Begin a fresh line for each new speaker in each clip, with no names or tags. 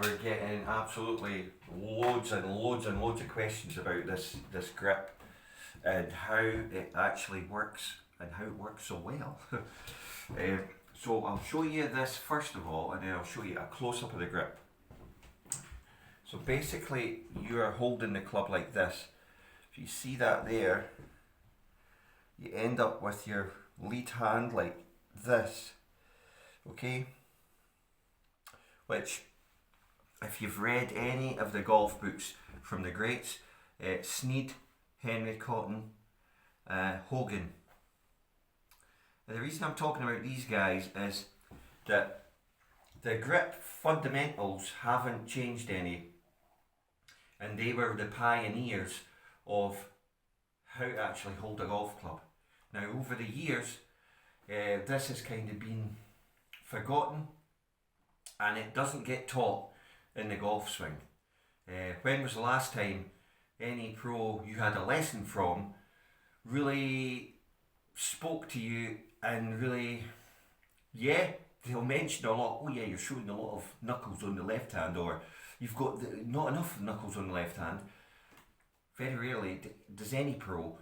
we're getting absolutely loads and loads and loads of questions about this grip and how it actually works and how it works so well. So I'll show you this first of all, and then I'll show you a close-up of the grip. So basically you are holding the club like this. If you see that there, you end up with your lead hand like this, okay? Which, if you've read any of the golf books from the greats, Snead, Henry Cotton, Hogan. And the reason I'm talking about these guys is that the grip fundamentals haven't changed any, and they were the pioneers of how to actually hold a golf club. Now over the years, this has kind of been forgotten, and it doesn't get taught in the golf swing. When was the last time any pro you had a lesson from really spoke to you and really, yeah, they'll mention a lot, oh yeah, you're showing a lot of knuckles on the left hand, or you've got not enough knuckles on the left hand. Very rarely does any pro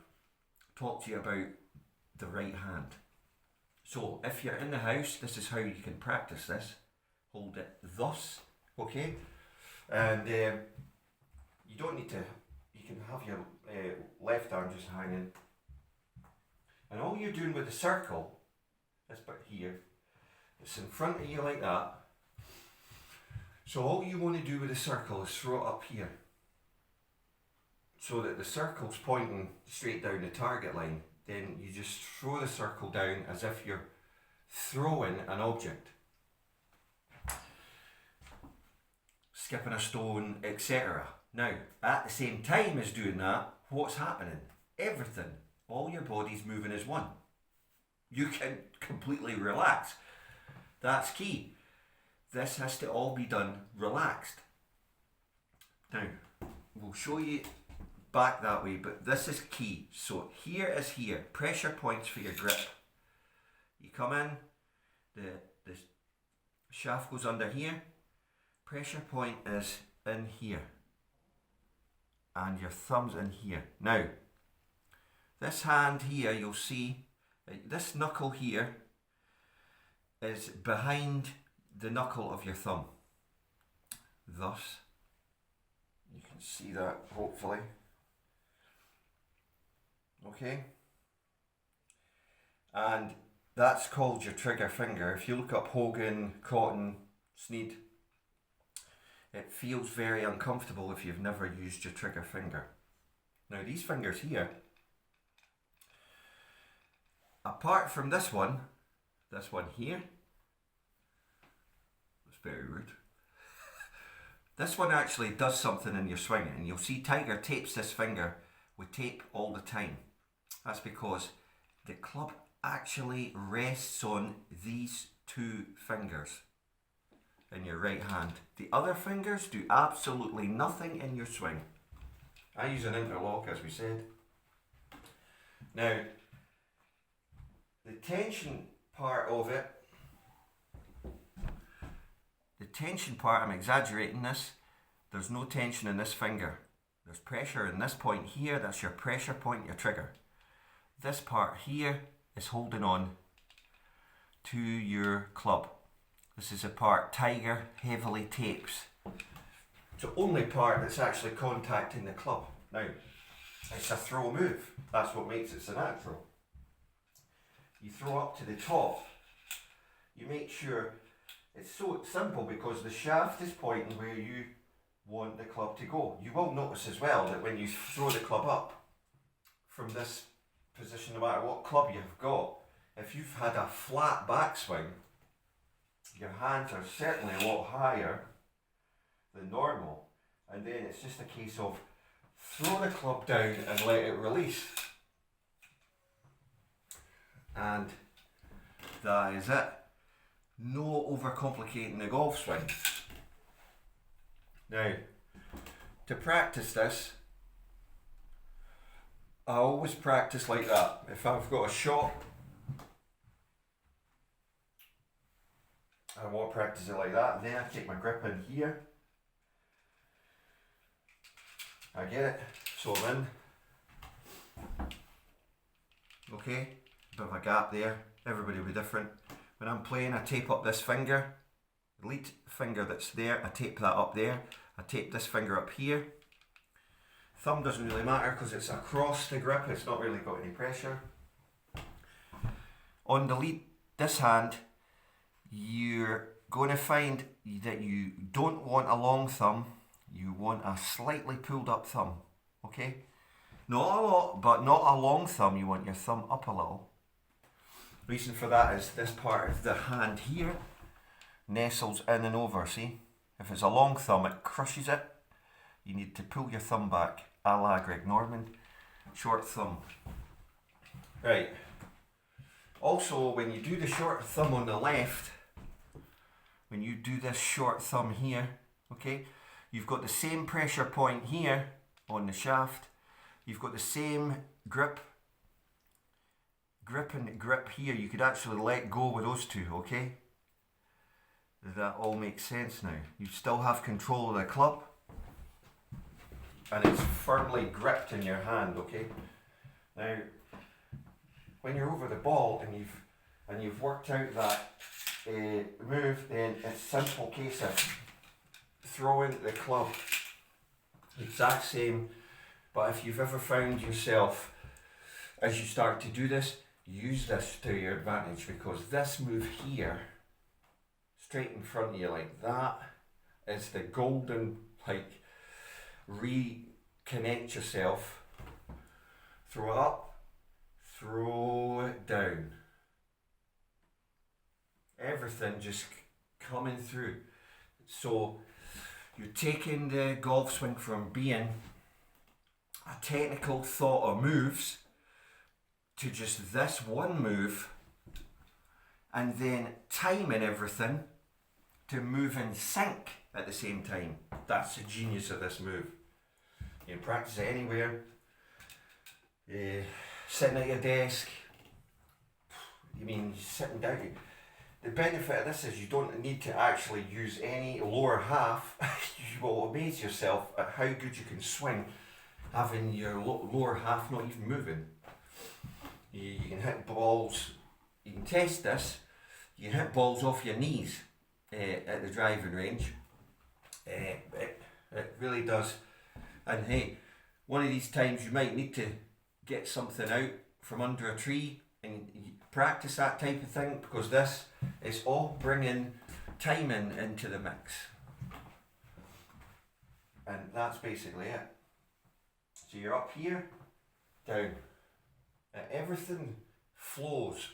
talk to you about the right hand. So if you're in the house, this is how you can practice this. Hold it thus, okay? And you don't need to, you can have your left arm just hanging. And all you're doing with the circle, this bit here, it's in front of you like that. So all you want to do with the circle is throw it up here, so that the circle's pointing straight down the target line. Then you just throw the circle down as if you're throwing an object. Skipping a stone, etc. Now, at the same time as doing that, what's happening? Everything, all your body's moving as one. You can completely relax. That's key. This has to all be done relaxed. Now, we'll show you back that way, but this is key. So here is here, pressure points for your grip. You come in, the shaft goes under here, pressure point is in here, and your thumb's in here. Now, this hand here, you'll see, this knuckle here is behind the knuckle of your thumb. Thus, you can see that hopefully. Okay? And that's called your trigger finger. If you look up Hogan, Cotton, Snead, it feels very uncomfortable if you've never used your trigger finger. Now these fingers here, apart from this one here, that's very rude. This one actually does something in your swing, and you'll see Tiger tapes this finger with tape all the time. That's because the club actually rests on these two fingers in your right hand. The other fingers do absolutely nothing in your swing. I use an interlock, as we said. Now, the tension part of it, I'm exaggerating this, there's no tension in this finger. There's pressure in this point here, that's your pressure point, your trigger. This part here is holding on to your club. This is the part Tiger heavily tapes. It's the only part that's actually contacting the club. Now, it's a throw move. That's what makes it so natural. You throw up to the top. You make sure, it's so simple because the shaft is pointing where you want the club to go. You will notice as well that when you throw the club up from this position, no matter what club you've got, if you've had a flat backswing, your hands are certainly a lot higher than normal, and then it's just a case of throw the club down and let it release, and that is it. No overcomplicating the golf swing. Now, to practice this, I always practice like that. If I've got a shot, I want to practice it like that, and then I take my grip in here I get it. So I'm in. Okay, bit of a gap there. Everybody will be different. When I'm playing, I tape up this finger. The lead finger that's there, I tape that up there. I tape this finger up here. Thumb doesn't really matter because it's across the grip. It's not really got any pressure. On the lead, this hand, you're going to find that you don't want a long thumb. You want a slightly pulled up thumb. Okay? Not a lot, but not a long thumb. You want your thumb up a little. Reason for that is this part of the hand here nestles in and over, see? If it's a long thumb, it crushes it. You need to pull your thumb back, a la Greg Norman. Short thumb. Right. Also, when you do the short thumb on the left, when you do this short thumb here, okay, you've got the same pressure point here on the shaft. You've got the same grip and grip here. You could actually let go with those two, okay? Does that all make sense now? You still have control of the club and it's firmly gripped in your hand, okay? Now, when you're over the ball and you've worked out that move, then it's a simple case of throwing the club. Exact same, but if you've ever found yourself, as you start to do this, use this to your advantage, because this move here, straight in front of you like that, is the golden, like, reconnect yourself, throw it up, throw it down. Everything just coming through. So you're taking the golf swing from being a technical thought of moves to just this one move, and then timing everything to move in sync at the same time. That's the genius of this move. You can practice it anywhere. Sitting at your desk. You mean sitting down. The benefit of this is you don't need to actually use any lower half. You will amaze yourself at how good you can swing having your lower half not even moving. You can hit balls, you can test this, you can hit balls off your knees at the driving range. It really does. And hey, one of these times you might need to get something out from under a tree and practice that type of thing, because this is all bringing timing into the mix. And that's basically it. So you're up here, down. Everything flows.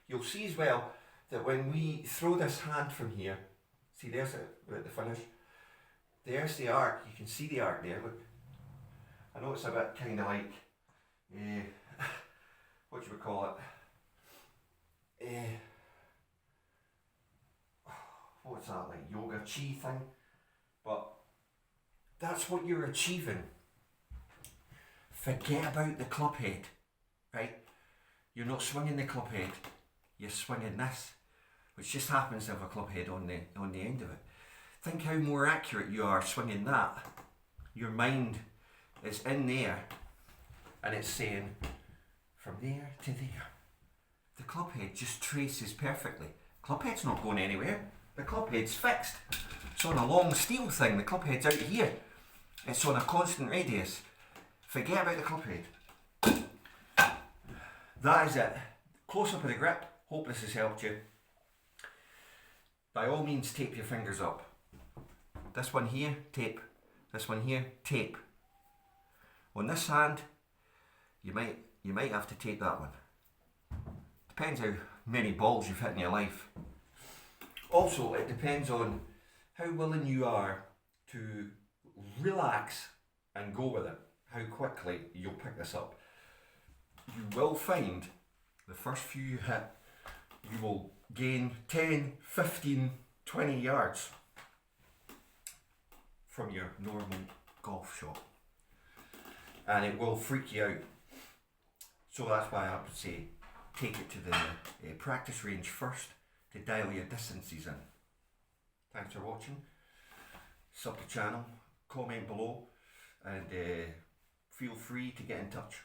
You'll see as well that when we throw this hand from here, see there's it at the finish, there's the arc, you can see the arc there, look. I know it's a bit kind of like, what do you call it, what's that, like yoga chi thing, but that's what you're achieving. Forget about the club head, right? You're not swinging the club head, you're swinging this, which just happens to have a club head on the end of it. Think how more accurate you are swinging that. Your mind is in there and it's saying from there to there. The club head just traces perfectly. Club head's not going anywhere. The club head's fixed. It's on a long steel thing. The club head's out here. It's on a constant radius. Forget about the club head. That is it. Close up of the grip. Hope this has helped you. By all means, tape your fingers up. This one here, tape. This one here, tape. On this hand, you might have to tape that one. Depends how many balls you've hit in your life. Also, it depends on how willing you are to relax and go with it. How quickly you'll pick this up. You will find the first few you hit, you will gain 10, 15, 20 yards from your normal golf shot. And it will freak you out. So that's why I have to say, take it to the practice range first to dial your distances in. Thanks for watching. Sub the channel, comment below. and feel free to get in touch.